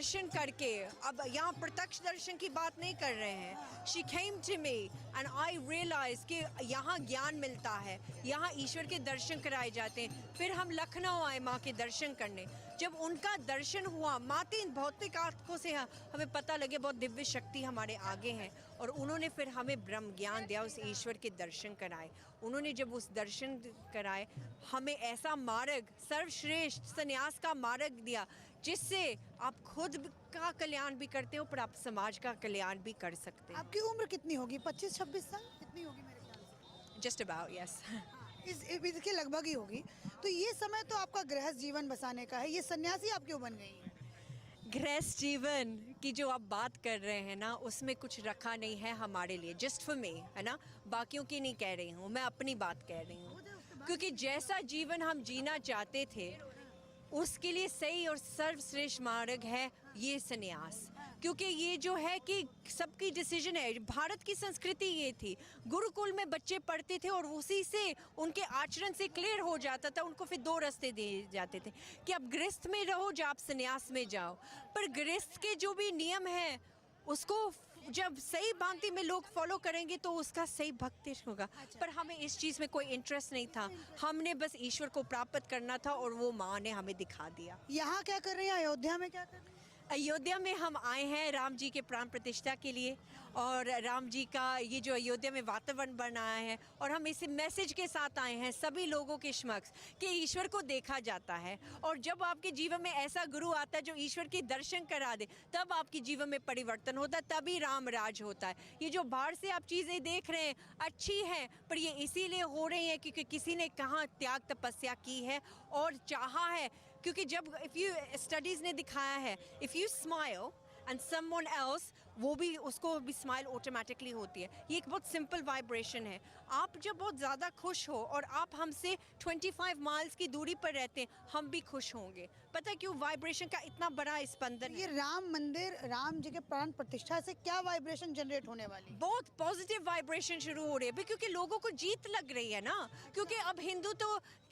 दर्शन करके, अब यहाँ प्रत्यक्ष दर्शन की बात नहीं कर रहे हैं, she came to me and I realise कि यहाँ ज्ञान मिलता है, यहाँ ईश्वर के दर्शन कराए जाते हैं। फिर हम लखनऊ आए माँ के दर्शन करने, जब उनका दर्शन हुआ, माते भौतिक आंखों से हमें पता लगे बहुत दिव्य शक्ति हमारे आगे हैं, और उन्होंने फिर हमें ब्रह्म ज्ञान दिया, उस ईश्वर के दर्शन कराए। उन्होंने जब उस दर्शन कराए, हमें ऐसा मार्ग, सर्वश्रेष्ठ संन्यास का मार्ग दिया, जिससे आप खुद का कल्याण भी करते हो, पर आप समाज का कल्याण भी कर सकते हैं। आपकी उम्र कितनी होगी? 25-26 साल कितनी होगी मेरे ख्याल से? Just about, yes. इसके लगभग ही होगी। तो ये समय तो आपका गृहस्थ जीवन बसाने का है, ये सन्यासी आप क्यों बन गई हैं? गृहस्थ जीवन की जो आप बात कर रहे हैं ना, उसमें कुछ रखा नहीं है हमारे लिए, जस्ट फॉर मी, है ना, बाकियों की नहीं कह रही हूँ, मैं अपनी बात कह रही हूँ। क्योंकि जैसा जीवन हम जीना चाहते थे, उसके लिए सही और सर्वश्रेष्ठ मार्ग है ये संन्यास। क्योंकि ये जो है कि सबकी डिसीजन है, भारत की संस्कृति ये थी, गुरुकुल में बच्चे पढ़ते थे और उसी से उनके आचरण से क्लियर हो जाता था, उनको फिर दो रास्ते दिए जाते थे कि आप गृहस्थ में रहो या आप संन्यास में जाओ। पर गृहस्थ के जो भी नियम हैं, उसको जब सही भांति में लोग फॉलो करेंगे तो उसका सही भक्ति होगा। पर हमें इस चीज़ में कोई इंटरेस्ट नहीं था, हमने बस ईश्वर को प्राप्त करना था, और वो माँ ने हमें दिखा दिया। यहाँ क्या कर रही हैं? अयोध्या में क्या कर रही हैं? अयोध्या में हम आए हैं राम जी के प्राण प्रतिष्ठा के लिए, और राम जी का ये जो अयोध्या में वातावरण बनाया है, और हम इस मैसेज के साथ आए हैं सभी लोगों के समक्ष कि ईश्वर को देखा जाता है, और जब आपके जीवन में ऐसा गुरु आता है जो ईश्वर के दर्शन करा दे, तब आपके जीवन में परिवर्तन होता है, तभी राम राज होता है। ये जो बाहर से आप चीज़ें देख रहे हैं अच्छी हैं, पर ये इसीलिए हो रही हैं क्योंकि किसी ने कहाँ त्याग तपस्या की है और चाहा है। क्योंकि जब स्टडीज़ ने दिखाया है, if you smile and someone else, वो भी, उसको भी स्माइल ऑटोमेटिकली होती है। ये एक बहुत सिंपल वाइब्रेशन है। आप जब बहुत ज़्यादा खुश हो और आप हमसे 25 माइल्स की दूरी पर रहते हैं, हम भी खुश होंगे। पता है क्यों? वाइब्रेशन का इतना बड़ा स्पंदन ये है। राम मंदिर, राम जी के प्राण प्रतिष्ठा से क्या वाइब्रेशन जनरेट होने वाली है? बहुत पॉजिटिव वाइब्रेशन शुरू हो रही है क्योंकि लोगों को जीत लग रही है ना। क्योंकि अब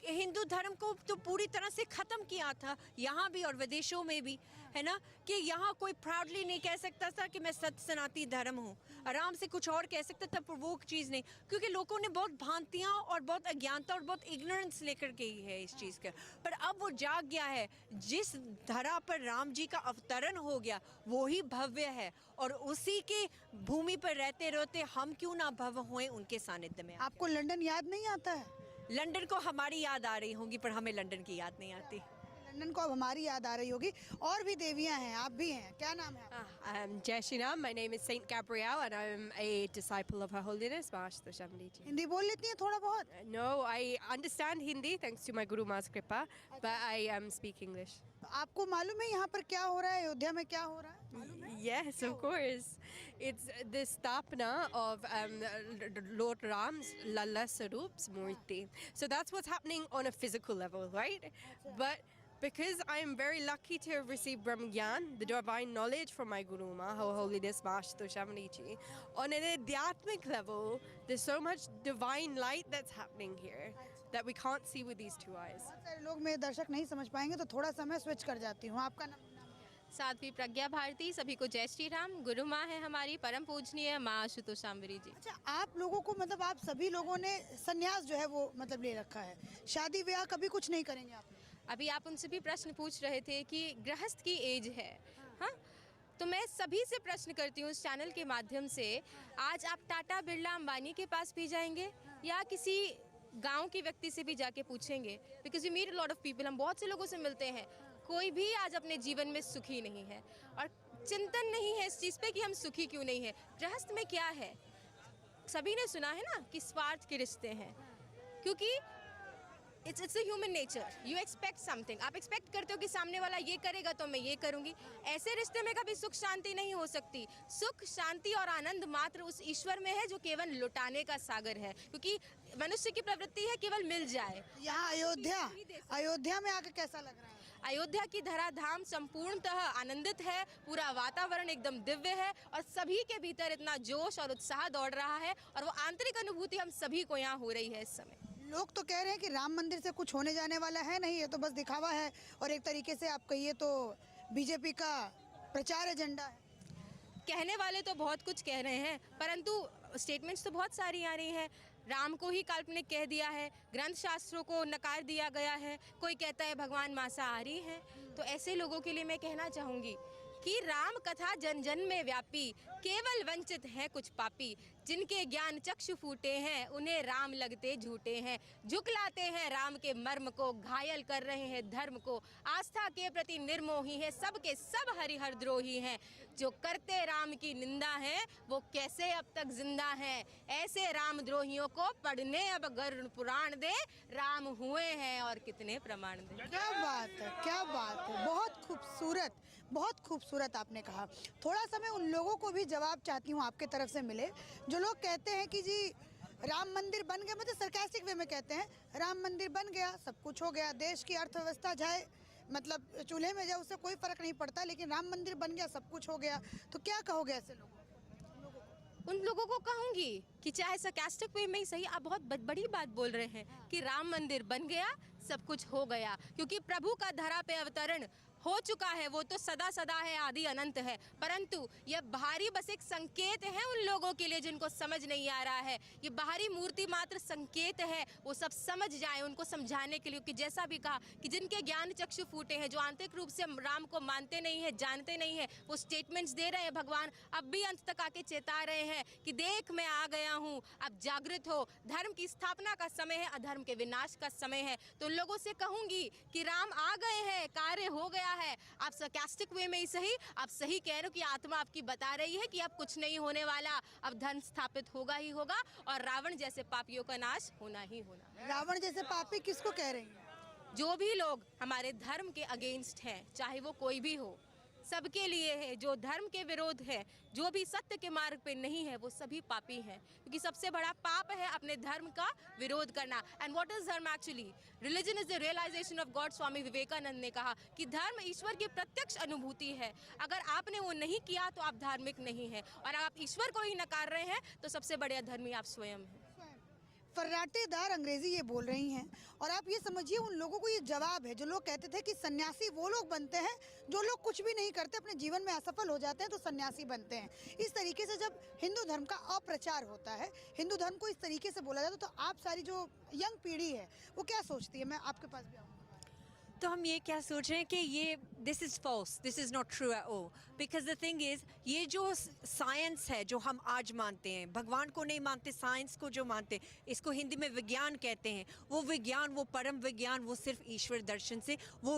हिंदू धर्म को तो पूरी तरह से ख़त्म किया था, यहाँ भी और विदेशों में भी, है ना, कि यहाँ कोई प्राउडली नहीं कह सकता था कि मैं सत्य सनातनी धर्म हूँ। आराम से कुछ और कह सकता था, पर वो चीज़ नहीं, क्योंकि लोगों ने बहुत भ्रांतियाँ और बहुत अज्ञानता और बहुत इग्नोरेंस लेकर गई है इस चीज़ का। पर अब वो जाग गया है, जिस धरा पर राम जी का अवतरण हो गया वो ही भव्य है, और उसी के भूमि पर रहते रहते हम क्यों ना भव्य हुए उनके सानिध्य में। आपको लंदन याद नहीं आता है? लंदन को हमारी याद आ रही होगी, पर हमें लंदन की याद नहीं आती। लंदन को अब हमारी याद आ रही होगी। और भी देवियां हैं, आप भी हैं, क्या नाम है आपका? Jai Shri Ram. My name is Saint Gabrielle and I'm a disciple of Her Holiness Maharashtra Shamli ji. Hindi बोल लेती हैं थोड़ा बहुत? No, I understand Hindi thanks to my Guru Ma's Kripa, but I speak English. तो आपको मालूम है यहाँ पर क्या हो रहा है, अयोध्या में क्या हो रहा है? मालूम है? Yes, of course. It's the sthapna of Lord Ram's Lalla Sarup's Murti. So that's what's happening on a physical level, right? But because I am very lucky to have received Brahm Gyan, the divine knowledge from my Guru Ma, Her Holiness Maharashtra Shamli ji, on an adhyatmic level, there's so much divine light that's happening here that we can't see with these two eyes. बहुत सारे लोग मेरे दर्शक नहीं समझ पाएंगे, तो थोड़ा सा मैं स्विच कर जाती हूँ। आपका नाम? साध्वी प्रज्ञा भारती। सभी को जय श्री राम। गुरु माँ है हमारी परम पूजनीय माँ आशुतोषाम्बरी जी। अच्छा, आप लोगों को मतलब आप सभी लोगों ने संन्यास जो है वो मतलब ले रखा है, शादी ब्याह कभी कुछ नहीं करेंगे आप? अभी आप उनसे भी प्रश्न पूछ रहे थे कि गृहस्थ की एज है, हाँ, तो मैं सभी से प्रश्न करती हूँ इस चैनल के माध्यम से, आज आप टाटा बिरला अंबानी के पास भी जाएंगे या किसी गांव के व्यक्ति से भी जाके पूछेंगे? Because you meet a lot of people, हम बहुत से लोगों से मिलते हैं, कोई भी आज अपने जीवन में सुखी नहीं है और चिंतन नहीं है इस चीज़ पे कि हम सुखी क्यों नहीं है। गृहस्थ में क्या है? सभी ने सुना है ना कि स्वार्थ के रिश्ते हैं, क्योंकि it's a human nature. You expect something, आप एक्सपेक्ट करते हो कि सामने वाला ये करेगा तो मैं ये करूँगी। ऐसे रिश्ते में कभी सुख शांति नहीं हो सकती। सुख शांति और आनंद मात्र उस ईश्वर में है जो केवल लुटाने का सागर है, क्योंकि मनुष्य की प्रवृत्ति है केवल मिल जाए। यहाँ अयोध्या में आकर कैसा लग रहा है? अयोध्या की धराधाम संपूर्णतः आनंदित है, पूरा वातावरण एकदम दिव्य है और सभी के भीतर इतना जोश और उत्साह दौड़ रहा है और वो आंतरिक अनुभूति हम सभी को यहाँ हो रही है इस समय। लोग तो कह रहे हैं कि राम मंदिर से कुछ होने जाने वाला है नहीं, ये तो बस दिखावा है और एक तरीके से आप कहिए तो बीजेपी का प्रचार एजेंडा है? कहने वाले तो बहुत कुछ कह रहे हैं, परंतु स्टेटमेंट्स तो बहुत सारी आ रही हैं। राम को ही काल्पनिक कह दिया है, ग्रंथ शास्त्रों को नकार दिया गया है, कोई कहता है भगवान मांसाहारी हैं। तो ऐसे लोगों के लिए मैं कहना चाहूँगी कि राम कथा जन जन में व्यापी, केवल वंचित हैं कुछ पापी, जिनके ज्ञान चक्षु फूटे हैं उन्हें राम लगते झूठे हैं, झुकलाते हैं राम के मर्म को, घायल कर रहे हैं धर्म को, आस्था के प्रति निर्मोही है, सबके सब हरिहर द्रोही हैं, जो करते राम की निंदा है वो कैसे अब तक जिंदा हैं, ऐसे राम द्रोहियों को पढ़ने अब गरुड़ पुराण दे, राम हुए हैं और कितने प्रमाण दे। क्या बात है, क्या बात है, बहुत खूबसूरत, बहुत खूबसूरत आपने कहा। थोड़ा सा मैं उन लोगों को भी जवाब चाहती हूँ आपके तरफ से मिले, जो लोग कहते हैं कि जी राम मंदिर बन गया, मतलब सरकास्टिक वे में कहते हैं राम मंदिर बन गया सब कुछ हो गया, देश की अर्थव्यवस्था जाए मतलब चूल्हे में जाए उससे कोई फर्क नहीं पड़ता, लेकिन राम मंदिर बन गया सब कुछ हो गया, तो क्या कहोगे ऐसे लोगों को? उन लोगों को कहूंगी कि चाहे सरकास्टिक वे में ही सही, आप बहुत बड़ी बात बोल रहे हैं कि राम मंदिर बन गया सब कुछ हो गया, क्योंकि प्रभु का धरा पे अवतरण हो चुका है, वो तो सदा सदा है, आदि अनंत है, परंतु यह बाहरी बस एक संकेत है उन लोगों के लिए जिनको समझ नहीं आ रहा है। ये बाहरी मूर्ति मात्र संकेत है, वो सब समझ जाए, उनको समझाने के लिए कि जैसा भी कहा कि जिनके ज्ञान चक्षु फूटे हैं, जो आंतरिक रूप से राम को मानते नहीं है, जानते नहीं है, वो स्टेटमेंट्स दे रहे हैं। भगवान अब भी अंत तक आके चेता रहे हैं कि देख मैं आ गया हूँ, अब जागृत हो, धर्म की स्थापना का समय है, अधर्म के विनाश का समय है। तो उन लोगों से कहूंगी कि राम आ गए हैं, कार्य हो गया है। आप सरकास्टिक वे में ही सही, आप सही कह रहे हो कि आत्मा आपकी बता रही है कि अब कुछ नहीं होने वाला, अब धर्म स्थापित होगा ही होगा और रावण जैसे पापियों का नाश होना ही होना। रावण जैसे पापी किसको कह रही हैं? जो भी लोग हमारे धर्म के अगेंस्ट हैं, चाहे वो कोई भी हो, सबके लिए है। जो धर्म के विरोध है, जो भी सत्य के मार्ग पे नहीं है, वो सभी पापी हैं, क्योंकि सबसे बड़ा पाप है अपने धर्म का विरोध करना। And what is dharma actually? Religion is the realisation of God. Swami Vivekananda ने कहा कि धर्म ईश्वर की प्रत्यक्ष अनुभूति है। अगर आपने वो नहीं किया तो आप धार्मिक नहीं है, और आप ईश्वर को ही नकार रहे हैं तो सबसे बड़े अधर्मी आप स्वयं हैं। फर्राटेदार अंग्रेजी ये बोल रही हैं, और आप ये समझिए उन लोगों को ये जवाब है जो लोग कहते थे कि सन्यासी वो लोग बनते हैं जो लोग कुछ भी नहीं करते, अपने जीवन में असफल हो जाते हैं तो सन्यासी बनते हैं। इस तरीके से जब हिंदू धर्म का अप्रचार होता है, हिंदू धर्म को इस तरीके से बोला जाता है, तो आप सारी जो यंग पीढ़ी है वो क्या सोचती है? मैं आपके पास भी आऊँगी। तो हम ये क्या सोच रहे हैं कि ये this is false, this is not true at all, because the thing is ये जो साइंस है जो हम आज मानते हैं, भगवान को नहीं मानते, साइंस को जो मानते हैं, इसको हिंदी में विज्ञान कहते हैं। वो विज्ञान, वो परम विज्ञान, वो सिर्फ ईश्वर दर्शन से, वो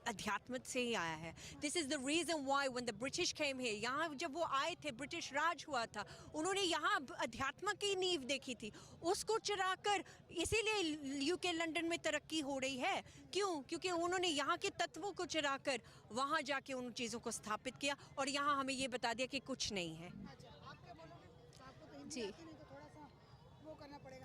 अध्यात्म से ही आया है। This is the reason why when the British came here, यहाँ जब वो आए थे, ब्रिटिश राज हुआ था, उन्होंने यहाँ अध्यात्म की नींव देखी थी, उसको चुराकर इसीलिए यूके लंदन में तरक्की हो रही है। क्यों? क्योंकि उन्होंने यहाँ के तत्वों को चुराकर वहाँ जाके उन चीज़ों को स्थापित किया, और यहाँ हमें ये बता दिया कि कुछ नहीं है। जी तो थोड़ा सा वो करना पड़ेगा।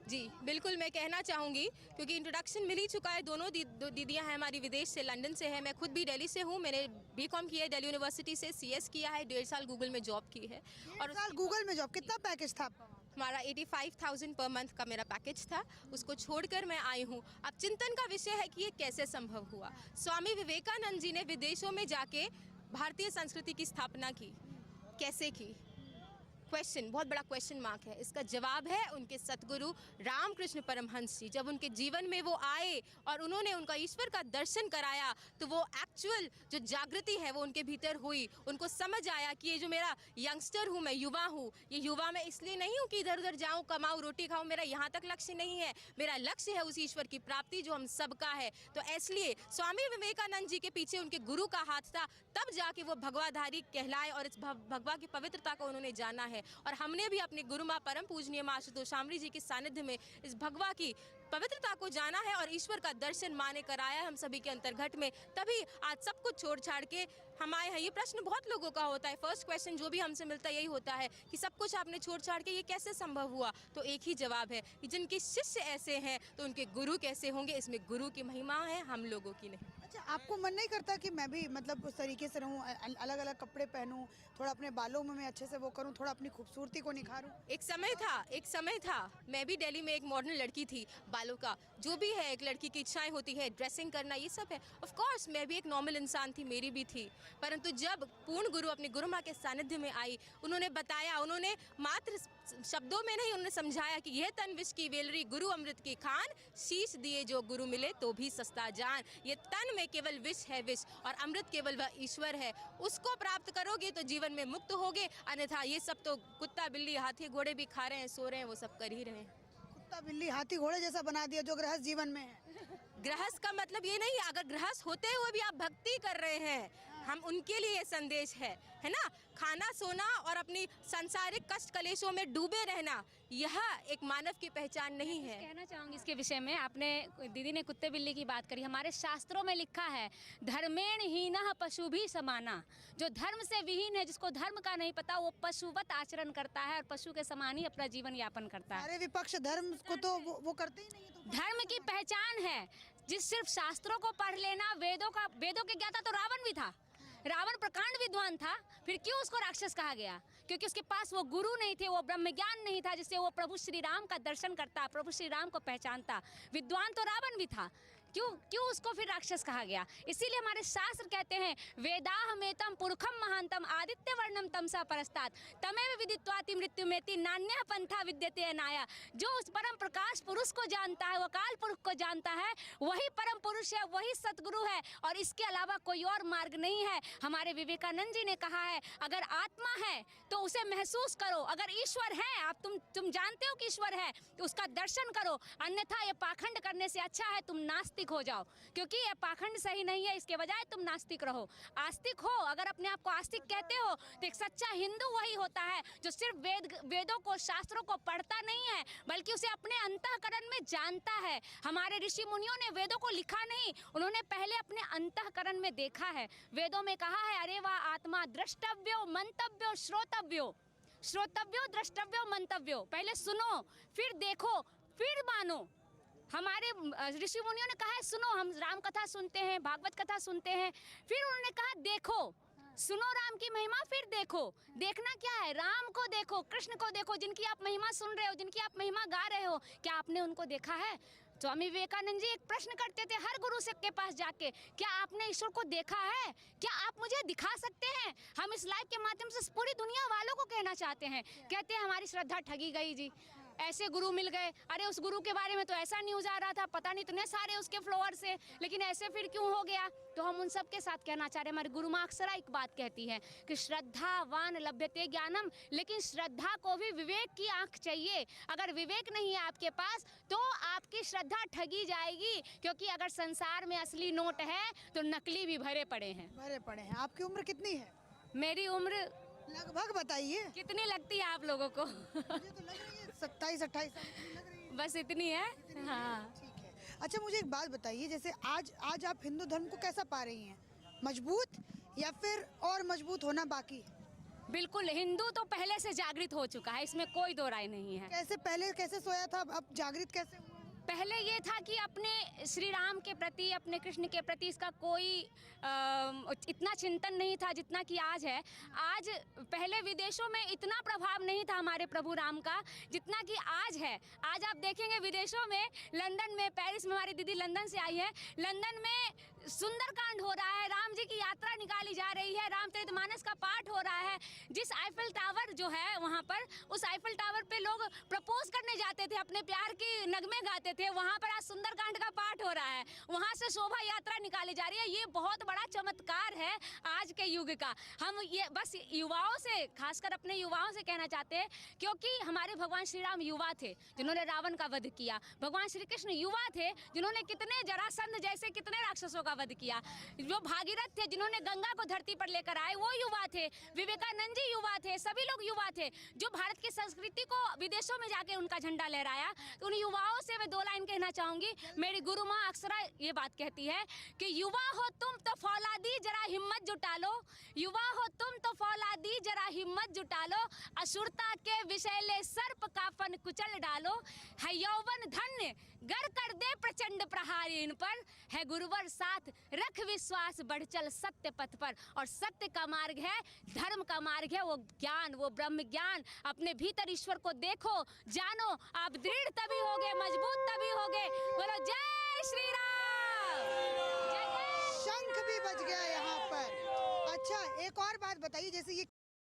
जी बिल्कुल, मैं कहना चाहूँगी क्योंकि इंट्रोडक्शन मिल ही चुका है। दोनों दीदियाँ हैं हमारी, विदेश से, लंदन से है। मैं खुद भी दिल्ली से हूँ। मैंने बीकॉम किया है दिल्ली यूनिवर्सिटी से, CS किया है, 1.5 साल गूगल में जॉब की है। और साल गूगल में जॉब, कितना पैकेज था आपका? हमारा 85,000 पर मंथ का मेरा पैकेज था, उसको छोड़कर मैं आई हूँ। अब चिंतन का विषय है कि ये कैसे संभव हुआ। स्वामी विवेकानंद जी ने विदेशों में जाके भारतीय संस्कृति की स्थापना की, कैसे की? क्वेश्चन, बहुत बड़ा क्वेश्चन मार्क है। इसका जवाब है उनके सतगुरु रामकृष्ण परमहंस जी। जब उनके जीवन में वो आए और उन्होंने उनका ईश्वर का दर्शन कराया, तो वो एक्चुअल जो जागृति है वो उनके भीतर हुई। उनको समझ आया कि ये जो मेरा यंगस्टर हूँ, मैं युवा हूँ, ये युवा मैं इसलिए नहीं हूँ कि इधर उधर जाऊँ, कमाऊँ, रोटी खाऊँ, मेरा यहाँ तक लक्ष्य नहीं है। मेरा लक्ष्य है उस ईश्वर की प्राप्ति जो हम सबका है। तो इसलिए स्वामी विवेकानंद जी के पीछे उनके गुरु का हाथ था, तब जाके वो भगवाधारी कहलाए और इस भगवा की पवित्रता को उन्होंने जाना है। और हमने भी अपने गुरु माँ परम पूजनीय माँ आशुतोष शामरी जी के सानिध्य में इस भगवा की पवित्रता को जाना है और ईश्वर का दर्शन माँ ने कराया है हम सभी के अंतर्घट में। तभी आज सब कुछ छोड़ छाड़ के हम आए हैं। ये प्रश्न बहुत लोगों का होता है, फर्स्ट क्वेश्चन जो भी हमसे मिलता है यही होता है कि सब कुछ आपने छोड़ छाड़ के ये कैसे संभव हुआ? तो एक ही जवाब है कि जिनके शिष्य ऐसे हैं तो उनके गुरु कैसे होंगे। इसमें गुरु की महिमा है, हम लोगों की नहीं। अच्छा, आपको मन नहीं करता कि मैं भी मतलब उस तरीके से रहूं, अलग अलग कपड़े पहनूं, थोड़ा अपने बालों में मैं अच्छे से वो करूं, थोड़ा अपनी खूबसूरती को निखारूं? एक समय था मैं भी दिल्ली में एक मॉडर्न लड़की थी। बालों का जो भी है, एक लड़की की इच्छाएं होती है, ड्रेसिंग करना, ये सब है। ऑफ कोर्स मैं भी एक नॉर्मल इंसान थी, मेरी भी थी। परंतु जब पूर्ण गुरु अपनी गुरु माँ के सानिध्य में आई, उन्होंने बताया, उन्होंने मात्र शब्दों में नहीं, उन्होंने समझाया कि यह तन विष की वेलरी, गुरु अमृत की खान, शीश दिए जो गुरु मिले तो भी सस्ता जान। ये तन में केवल विष है विष, और अमृत केवल वह ईश्वर है। उसको प्राप्त करोगे तो जीवन में मुक्त होगे, अन्यथा ये सब तो कुत्ता बिल्ली हाथी घोड़े भी खा रहे हैं, सो रहे हैं, वो सब कर ही रहे हैं। कुत्ता बिल्ली हाथी घोड़े जैसा बना दिया जो गृहस्थ जीवन में है। गृहस्थ का मतलब ये नहीं, अगर गृहस्थ होते हुए भी आप भक्ति कर रहे हैं, हम उनके लिए ये संदेश है ना। खाना सोना और अपनी सांसारिक कष्ट कलेशों में डूबे रहना, यह एक मानव की पहचान नहीं है। कहना चाहूँगी इसके विषय में, आपने दीदी ने कुत्ते बिल्ली की बात करी। हमारे शास्त्रों में लिखा है, धर्मेण हीनः पशु भी समाना। जो धर्म से विहीन है, जिसको धर्म का नहीं पता, वो पशुवत आचरण करता है और पशु के समान ही अपना जीवन यापन करता है। सारे विपक्ष धर्म को तो वो करते ही नहीं है, तो धर्म की पहचान है जिस सिर्फ शास्त्रों को पढ़ लेना, वेदों के ज्ञाता तो रावण भी था। रावण प्रकांड विद्वान था, फिर क्यों उसको राक्षस कहा गया? क्योंकि उसके पास वो गुरु नहीं थे, वो ब्रह्म ज्ञान नहीं था जिससे वो प्रभु श्री राम का दर्शन करता, प्रभु श्री राम को पहचानता। विद्वान तो रावण भी था, क्यों उसको फिर राक्षस कहा गया? इसीलिए हमारे शास्त्र कहते हैं, वेदाहमेतम पुरुषम महांतम आदित्य वर्णम तमसा परस्तात् तमेव विदित्वाति मृत्युमेति नान्यः पंथा विद्यते अनाया। जो उस परम प्रकाश पुरुष को जानता है, वो काल पुरुष को जानता है, वही परम पुरुष है, वही सतगुरु है, और इसके अलावा कोई और मार्ग नहीं है। हमारे विवेकानंद जी ने कहा है, अगर आत्मा है तो उसे महसूस करो, अगर ईश्वर है, आप तुम जानते हो कि ईश्वर है, तो उसका दर्शन करो, अन्यथा ये पाखंड करने से अच्छा है तुम नास्तिक हो जाओ, क्योंकि ये पाखंड सही नहीं है। इसके बजाय तुम नास्तिक रहो, आस्तिक हो। अगर अपने आप को आस्तिक कहते हो तो एक सच्चा हिंदू वही होता है जो सिर्फ वेदों को, शास्त्रों को पढ़ता नहीं है, बल्कि उसे अपने अंतःकरण में जानता है। हमारे ऋषि मुनियों ने वेदों को लिखा नहीं, उन्होंने पहले अपने अंतःकरण में देखा है। वेदों में कहा है, अरे वाह आत्मा द्रष्टव्यो मंतव्यो श्रोतव्यो, श्रोतव्यो द्रष्टव्यो मंतव्यो। पहले सुनो, फिर देखो, फिर मानो। हमारे ऋषि मुनियों ने कहा है, सुनो, हम राम कथा सुनते हैं, भागवत कथा सुनते हैं, फिर उन्होंने कहा देखो, सुनो राम की महिमा, फिर देखो। देखना क्या है? राम को देखो, कृष्ण को देखो, जिनकी आप महिमा सुन रहे हो, जिनकी आप महिमा गा रहे हो, क्या आपने उनको देखा है? स्वामी विवेकानंद जी एक प्रश्न करते थे हर गुरु से के पास जाके, क्या आपने ईश्वर को देखा है? क्या आप मुझे दिखा सकते हैं? हम इस लाइव के माध्यम से पूरी दुनिया वालों को कहना चाहते हैं। कहते हैं हमारी श्रद्धा ठगी गई जी, ऐसे गुरु मिल गए, अरे उस गुरु के बारे में तो ऐसा न्यूज़ आ रहा था, पता नहीं इतने सारे उसके फॉलोअर्स हैं, लेकिन ऐसे फिर क्यों हो गया? तो हम उन सब के साथ कहना चाह रहे हैं, हमारी गुरु माँ अक्सर एक बात कहती है कि श्रद्धावान लभ्यते ज्ञानम, लेकिन श्रद्धा को भी विवेक की आंख चाहिए। अगर विवेक नहीं है आपके पास तो आपकी श्रद्धा ठगी जाएगी, क्योंकि अगर संसार में असली नोट है तो नकली भी भरे पड़े हैं। आपकी उम्र कितनी है? मेरी उम्र लगभग बताइए। कितनी लगती है आप लोगों को? मुझे तो लग रही है 27-28 साल की लग रही है। बस इतनी है। हाँ, ठीक है। अच्छा, मुझे एक बात बताइए, जैसे आज आप हिंदू धर्म को कैसा पा रही हैं? मजबूत या फिर और मजबूत होना बाकी है? बिल्कुल, हिंदू तो पहले से जागृत हो चुका है, इसमें कोई दो राय नहीं है। पहले कैसे सोया था, अब जागृत कैसे हुआ? पहले ये था कि अपने श्री राम के प्रति, अपने कृष्ण के प्रति इसका कोई इतना चिंतन नहीं था जितना कि आज है। आज पहले विदेशों में इतना प्रभाव नहीं था हमारे प्रभु राम का जितना कि आज है। आज आप देखेंगे विदेशों में, लंदन में, पेरिस में, हमारी दीदी लंदन से आई है, लंदन में सुंदरकांड हो रहा है, राम जी की यात्रा निकाली जा रही है, रामचरितमानस का पाठ हो रहा है। जिस आईफिल टावर जो है वहाँ पर, उस आईफिल टावर पे लोग प्रपोज करने जाते थे, अपने प्यार की नगमे गाते थे, वहाँ पर आज सुंदरकांड का पाठ हो रहा है, वहाँ से शोभा यात्रा निकाली जा रही है। ये बहुत बड़ा चमत्कार है आज के युग का। हम ये बस युवाओं से, खासकर अपने युवाओं से कहना चाहते हैं, क्योंकि हमारे भगवान श्री राम युवा थे जिन्होंने रावण का वध किया, भगवान श्री कृष्ण युवा थे जिन्होंने कितने जरासंध जैसे कितने राक्षसों का वध किया, जो भागीरथ थे जिन्होंने गंगा को धरती पर लेकर आए वो युवा थे, विवेकानंद जी युवा थे, सभी लोग युवा थे, जो भारत की संस्कृति को विदेशों में जाके उनका झंडा लहराया। तो उन युवाओं से मैं 2 लाइन कहना चाहूंगी। मेरी गुरु माँ अक्सर ये बात कहती है कि युवा हो तुम तो फौलादी जरा हिम्मत जुटा लो, युवा हो तुम तो फौलादी जरा हिम्मत जुटा लो, असुरता के विषैले सर्प का फन कुचल डालो, है यौवन धन्य गर कर दे प्रचंड प्रहार इन पर, है गुरुवर साथ रख विश्वास बढ़ चल सत्य पथ पर। और सत्य का मार्ग है, धर्म का मार्ग है वो ज्ञान, वो ब्रह्म ज्ञान। अपने भीतर ईश्वर को देखो, जानो, आप दृढ़ तभी होगे, मजबूत तभी होगे। बोलो जय श्री राम। जय जय। शंख भी बज गया यहाँ पर। अच्छा, एक और बात बताइए, जैसे ये